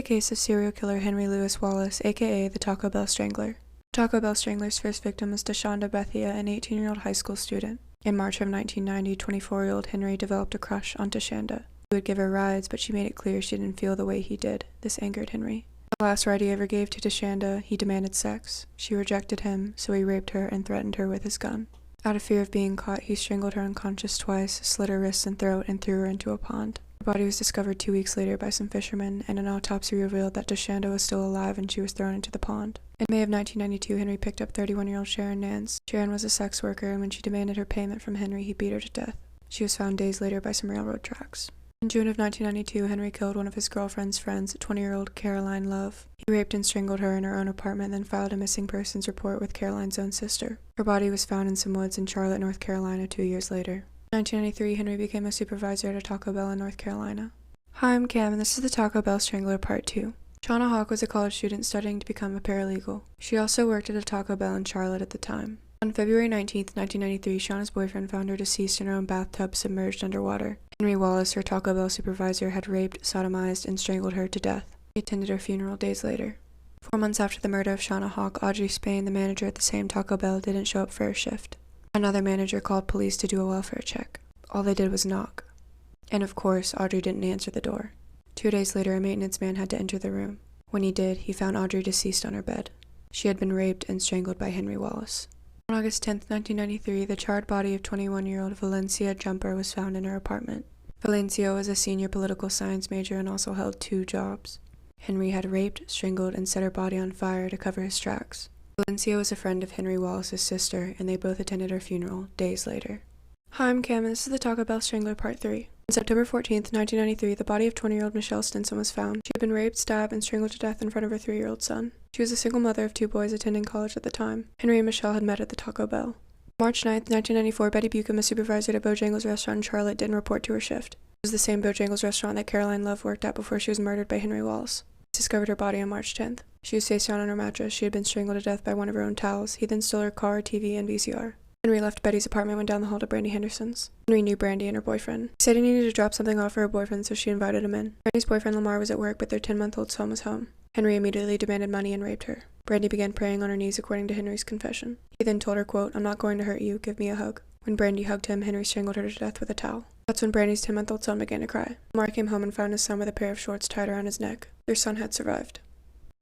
case of serial killer Henry Louis Wallace, aka the Taco Bell Strangler. Taco Bell Strangler's first victim was Deshonda Bethia, an 18-year-old high school student. In March of 1990, 24-year-old Henry developed a crush on Deshonda. He would give her rides, but she made it clear she didn't feel the way he did. This angered Henry. The last ride he ever gave to Deshonda, he demanded sex. She rejected him, so he raped her and threatened her with his gun. Out of fear of being caught, he strangled her unconscious twice, slit her wrists and throat, and threw her into a pond. Her body was discovered 2 weeks later by some fishermen, and an autopsy revealed that Deshonda was still alive and she was thrown into the pond. In May of 1992, Henry picked up 31-year-old Sharon Nance. Sharon was a sex worker, and when she demanded her payment from Henry, he beat her to death. She was found days later by some railroad tracks. In June of 1992, Henry killed one of his girlfriend's friends, 20-year-old Caroline Love. He raped and strangled her in her own apartment, then filed a missing persons report with Caroline's own sister. Her body was found in some woods in Charlotte, North Carolina 2 years later. In 1993, Henry became a supervisor at a Taco Bell in North Carolina. Hi, I'm Cam, and this is the Taco Bell Strangler Part 2. Shauna Hawk was a college student studying to become a paralegal. She also worked at a Taco Bell in Charlotte at the time. On February 19, 1993, Shauna's boyfriend found her deceased in her own bathtub, submerged underwater. Henry Wallace, her Taco Bell supervisor, had raped, sodomized, and strangled her to death. He attended her funeral days later. 4 months after the murder of Shauna Hawk, Audrey Spain, the manager at the same Taco Bell, didn't show up for her shift. Another manager called police to do a welfare check. All they did was knock. And of course, Audrey didn't answer the door. 2 days later, a maintenance man had to enter the room. When he did, he found Audrey deceased on her bed. She had been raped and strangled by Henry Wallace. On August 10, 1993, the charred body of 21-year-old Valencia Jumper was found in her apartment. Valencia was a senior political science major and also held 2 jobs. Henry had raped, strangled, and set her body on fire to cover his tracks. Valencia was a friend of Henry Wallace's sister, and they both attended her funeral days later. Hi, I'm Cam, and this is the Taco Bell Strangler Part 3. On September 14, 1993, the body of 20-year-old Michelle Stinson was found. She had been raped, stabbed, and strangled to death in front of her 3-year-old son. She was a single mother of 2 boys attending college at the time. Henry and Michelle had met at the Taco Bell. March 9, 1994, Betty Buchan, a supervisor at a Bojangles restaurant in Charlotte, didn't report to her shift. It was the same Bojangles restaurant that Caroline Love worked at before she was murdered by Henry Wallace. He discovered her body on March 10th. She was face down on her mattress. She had been strangled to death by one of her own towels. He then stole her car, TV, and VCR. Henry left Betty's apartment and went down the hall to Brandy Henderson's. Henry knew Brandy and her boyfriend. He said he needed to drop something off for her boyfriend, so she invited him in. Brandy's boyfriend Lamar was at work, but their 10-month-old son was home. Henry immediately demanded money and raped her. Brandy began praying on her knees according to Henry's confession. He then told her, quote, "I'm not going to hurt you, give me a hug." When Brandy hugged him, Henry strangled her to death with a towel. That's when Brandy's 10-month-old son began to cry. Lamar came home and found his son with a pair of shorts tied around his neck. Their son had survived.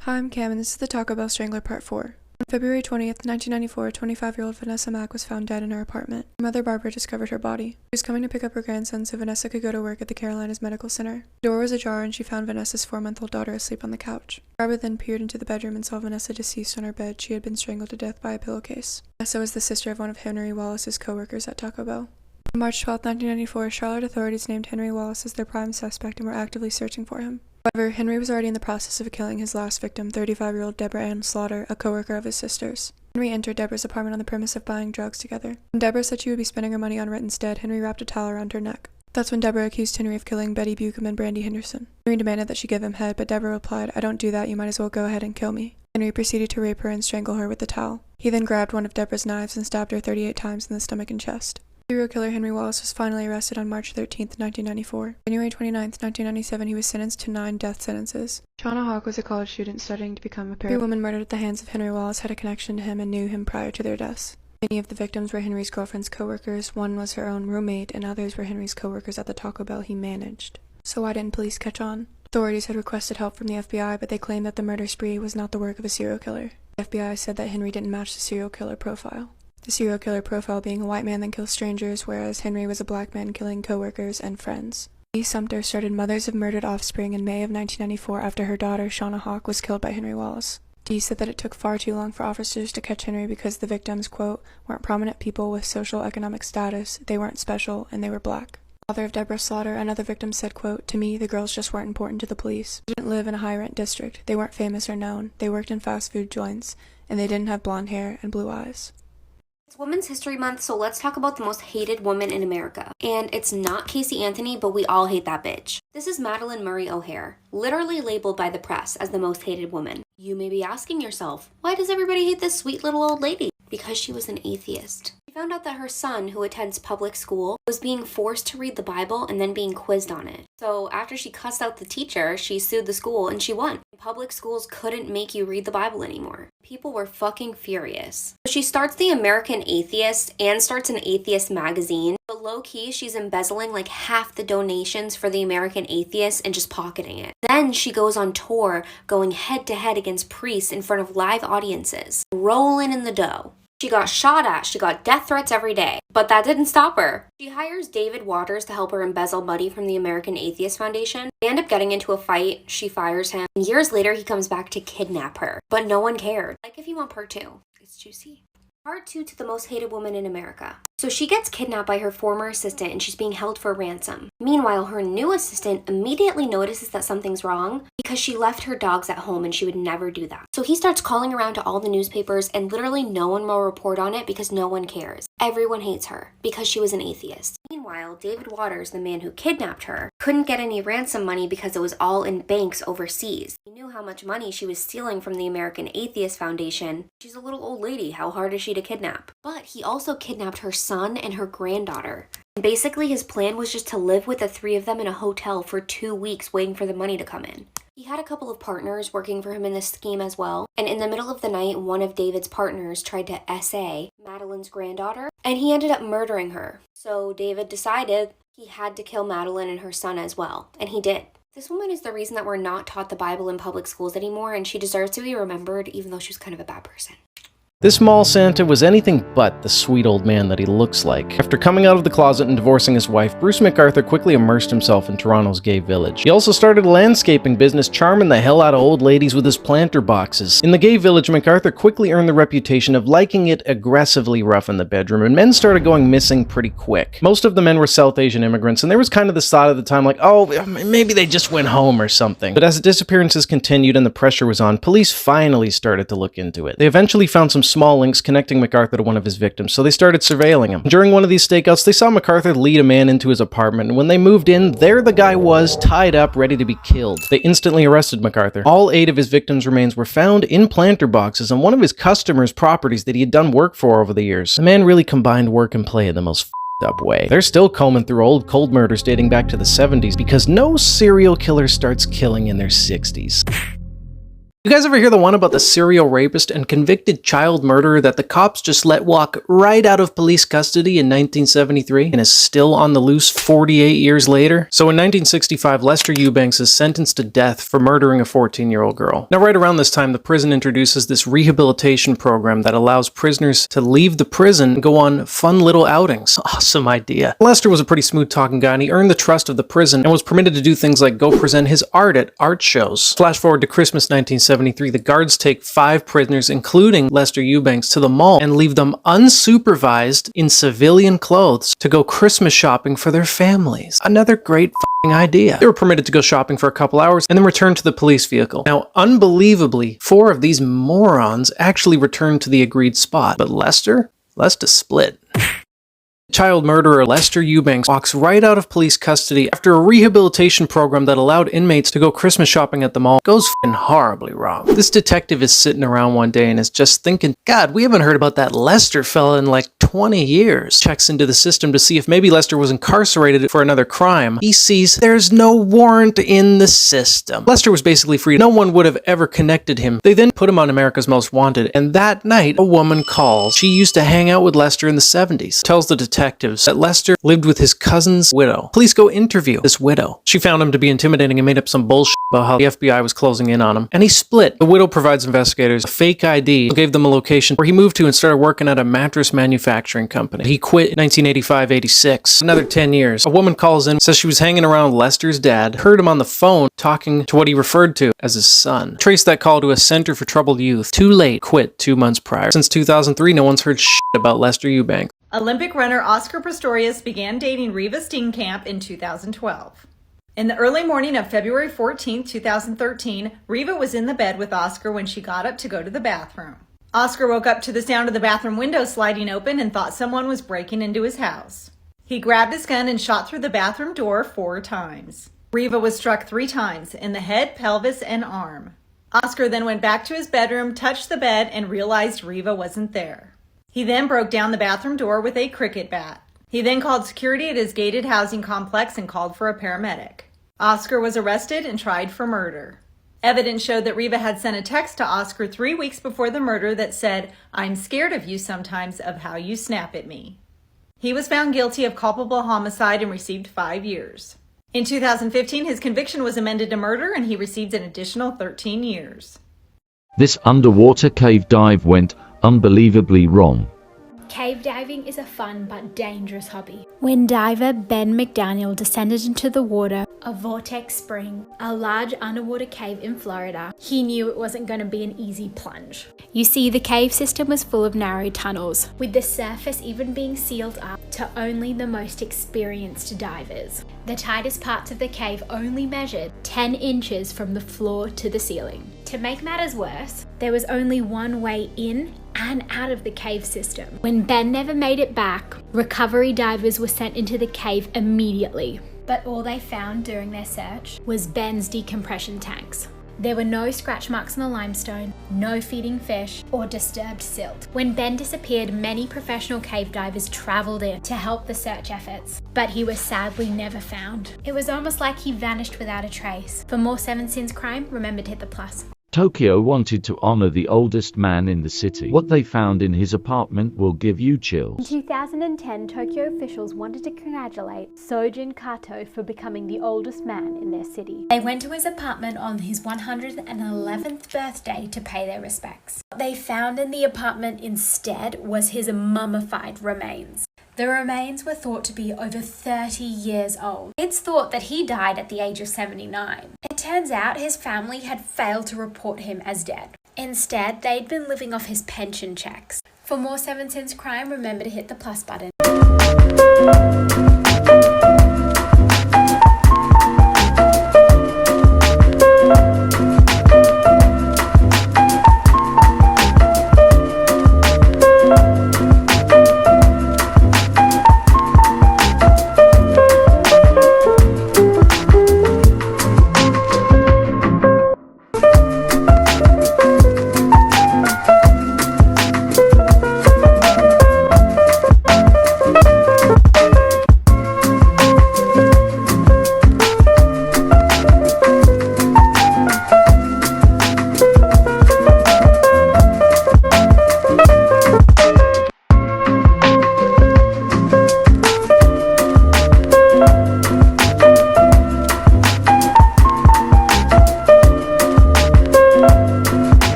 Hi, I'm Cam, and this is the Taco Bell Strangler Part 4. On February 20th, 1994, 25-year-old Vanessa Mack was found dead in her apartment. Her mother, Barbara, discovered her body. She was coming to pick up her grandson so Vanessa could go to work at the Carolinas Medical Center. The door was ajar and she found Vanessa's 4-month-old daughter asleep on the couch. Barbara then peered into the bedroom and saw Vanessa deceased on her bed. She had been strangled to death by a pillowcase. Vanessa was the sister of one of Henry Wallace's co-workers at Taco Bell. On March 12, 1994, Charlotte authorities named Henry Wallace as their prime suspect and were actively searching for him. However, Henry was already in the process of killing his last victim, 35-year-old Deborah Ann Slaughter, a co-worker of his sister's. Henry entered Deborah's apartment on the premise of buying drugs together. When Deborah said she would be spending her money on rent instead, Henry wrapped a towel around her neck. That's when Deborah accused Henry of killing Betty Buchan and Brandy Henderson. Henry demanded that she give him head, but Deborah replied, "I don't do that, you might as well go ahead and kill me." Henry proceeded to rape her and strangle her with the towel. He then grabbed one of Deborah's knives and stabbed her 38 times in the stomach and chest. Serial killer Henry Wallace was finally arrested on March 13, 1994. January 29, 1997, he was sentenced to 9 death sentences. Shauna Hawk was a college student studying to become a paralegal. Every woman murdered at the hands of Henry Wallace had a connection to him and knew him prior to their deaths. Many of the victims were Henry's girlfriend's co-workers, one was her own roommate, and others were Henry's co-workers at the Taco Bell he managed. So why didn't police catch on? Authorities had requested help from the FBI, but they claimed that the murder spree was not the work of a serial killer. The FBI said that Henry didn't match the serial killer profile. The serial killer profile being a white man that kills strangers, whereas Henry was a black man killing co-workers and friends. Lee Sumter started Mothers of Murdered Offspring in May of 1994 after her daughter, Shauna Hawk, was killed by Henry Wallace. Dee said that it took far too long for officers to catch Henry because the victims, quote, weren't prominent people with social economic status, they weren't special, and they were black. The father of Deborah Slaughter and other victims said, quote, "To me, the girls just weren't important to the police. They didn't live in a high-rent district, they weren't famous or known, they worked in fast food joints, and they didn't have blonde hair and blue eyes." It's Women's History Month, so let's talk about the most hated woman in America. And it's not Casey Anthony, but we all hate that bitch. This is Madeline Murray O'Hare, literally labeled by the press as the most hated woman. You may be asking yourself, why does everybody hate this sweet little old lady? because she was an atheist. She found out that her son, who attends public school, was being forced to read the Bible and then being quizzed on it. So after she cussed out the teacher, she sued the school and she won. Public schools couldn't make you read the Bible anymore. People were fucking furious. So she starts the American Atheist and starts an atheist magazine, but low-key she's embezzling like half the donations for the American Atheist and just pocketing it. Then she goes on tour, going head-to-head against priests in front of live audiences, rolling in the dough. She got shot at, she got death threats every day, but that didn't stop her. She hires David Waters to help her embezzle money from the American Atheist Foundation. They end up getting into a fight, she fires him, and years later he comes back to kidnap her, but no one cared. Like if you want part 2, it's juicy. Part 2 to the most hated woman in America. So she gets kidnapped by her former assistant and she's being held for ransom. Meanwhile, her new assistant immediately notices that something's wrong because she left her dogs at home and she would never do that. So he starts calling around to all the newspapers and literally no one will report on it because no one cares. Everyone hates her because she was an atheist. Meanwhile, David Waters, the man who kidnapped her, couldn't get any ransom money because it was all in banks overseas. He knew how much money she was stealing from the American Atheist Foundation. She's a little old lady. How hard is she to kidnap? But he also kidnapped her son and her granddaughter. Basically, his plan was just to live with the 3 of them in a hotel for 2 weeks waiting for the money to come in. He had a couple of partners working for him in this scheme as well, and in the middle of the night, one of David's partners tried to SA Madeline's granddaughter, and he ended up murdering her. So David decided he had to kill Madeline and her son as well, and he did. This woman is the reason that we're not taught the Bible in public schools anymore, and she deserves to be remembered even though she was kind of a bad person. This mall Santa was anything but the sweet old man that he looks like. After coming out of the closet and divorcing his wife, Bruce MacArthur quickly immersed himself in Toronto's gay village. He also started a landscaping business, charming the hell out of old ladies with his planter boxes. In the gay village, MacArthur quickly earned the reputation of liking it aggressively rough in the bedroom, and men started going missing pretty quick. Most of the men were South Asian immigrants, and there was kind of this thought at the time like, oh, maybe they just went home or something. But as the disappearances continued and the pressure was on, police finally started to look into it. They eventually found some small links connecting MacArthur to one of his victims, so they started surveilling him. During one of these stakeouts, they saw MacArthur lead a man into his apartment, and when they moved in, there the guy was, tied up, ready to be killed. They instantly arrested MacArthur. All 8 of his victims' remains were found in planter boxes on one of his customers' properties that he had done work for over the years. The man really combined work and play in the most up way. They're still combing through old cold murders dating back to the 70s because no serial killer starts killing in their 60s. You guys ever hear the one about the serial rapist and convicted child murderer that the cops just let walk right out of police custody in 1973 and is still on the loose 48 years later? So in 1965, Lester Eubanks is sentenced to death for murdering a 14-year-old girl. Now right around this time, the prison introduces this rehabilitation program that allows prisoners to leave the prison and go on fun little outings. Awesome idea. Lester was a pretty smooth-talking guy and he earned the trust of the prison and was permitted to do things like go present his art at art shows. Flash forward to Christmas 1973. The guards take 5 prisoners, including Lester Eubanks, to the mall and leave them unsupervised in civilian clothes to go Christmas shopping for their families. Another great f***ing idea. They were permitted to go shopping for a couple hours and then return to the police vehicle. Now, unbelievably, 4 of these morons actually returned to the agreed spot, but Lester split. Child murderer Lester Eubanks walks right out of police custody after a rehabilitation program that allowed inmates to go Christmas shopping at the mall goes f***ing horribly wrong. This detective is sitting around one day and is just thinking, God, we haven't heard about that Lester fella in like 20 years. Checks into the system to see if maybe Lester was incarcerated for another crime. He sees there's no warrant in the system. Lester was basically free. No one would have ever connected him. They then put him on America's Most Wanted, and that night, a woman calls. She used to hang out with Lester in the 70s. Tells the detectives that Lester lived with his cousin's widow. Police go interview this widow. She found him to be intimidating and made up some bullshit about how the FBI was closing in on him. And he split. The widow provides investigators a fake ID, gave them a location where he moved to and started working at a mattress manufacturing company. He quit in 1985-86. Another 10 years. A woman calls in, says she was hanging around Lester's dad, heard him on the phone talking to what he referred to as his son. Traced that call to a center for troubled youth. Too late. Quit 2 months prior. Since 2003, no one's heard shit about Lester Eubanks. Olympic runner Oscar Pistorius began dating Reva Steenkamp in 2012. In the early morning of February 14, 2013, Reva was in the bed with Oscar when she got up to go to the bathroom. Oscar woke up to the sound of the bathroom window sliding open and thought someone was breaking into his house. He grabbed his gun and shot through the bathroom door 4 times. Reva was struck 3 times in the head, pelvis, and arm. Oscar then went back to his bedroom, touched the bed, and realized Reva wasn't there. He then broke down the bathroom door with a cricket bat. He then called security at his gated housing complex and called for a paramedic. Oscar was arrested and tried for murder. Evidence showed that Riva had sent a text to Oscar 3 weeks before the murder that said, "I'm scared of you sometimes, of how you snap at me." He was found guilty of culpable homicide and received 5 years. In 2015, his conviction was amended to murder and he received an additional 13 years. This underwater cave dive went unbelievably wrong. Cave diving is a fun but dangerous hobby. When diver Ben McDaniel descended into the water of Vortex Spring, a large underwater cave in Florida, he knew it wasn't going to be an easy plunge. You see, the cave system was full of narrow tunnels, with the surface even being sealed up to only the most experienced divers. The tightest parts of the cave only measured 10 inches from the floor to the ceiling. To make matters worse, there was only one way in and out of the cave system. When Ben never made it back, recovery divers were sent into the cave immediately. But all they found during their search was Ben's decompression tanks. There were no scratch marks on the limestone, no feeding fish, or disturbed silt. When Ben disappeared, many professional cave divers traveled in to help the search efforts, but he was sadly never found. It was almost like he vanished without a trace. For more 7 Sins crime, remember to hit the plus. Tokyo wanted to honor the oldest man in the city. What they found in his apartment will give you In chills. 2010, Tokyo officials wanted to congratulate Sojin Kato for becoming the oldest man in their city. They went to his apartment on his 111th birthday to pay their respects. What they found in the apartment instead was his mummified remains. The remains were thought to be over 30 years old. It's thought that he died at the age of 79. It turns out his family had failed to report him as dead. Instead, they'd been living off his pension checks. For more 7 Sins crime, remember to hit the plus button.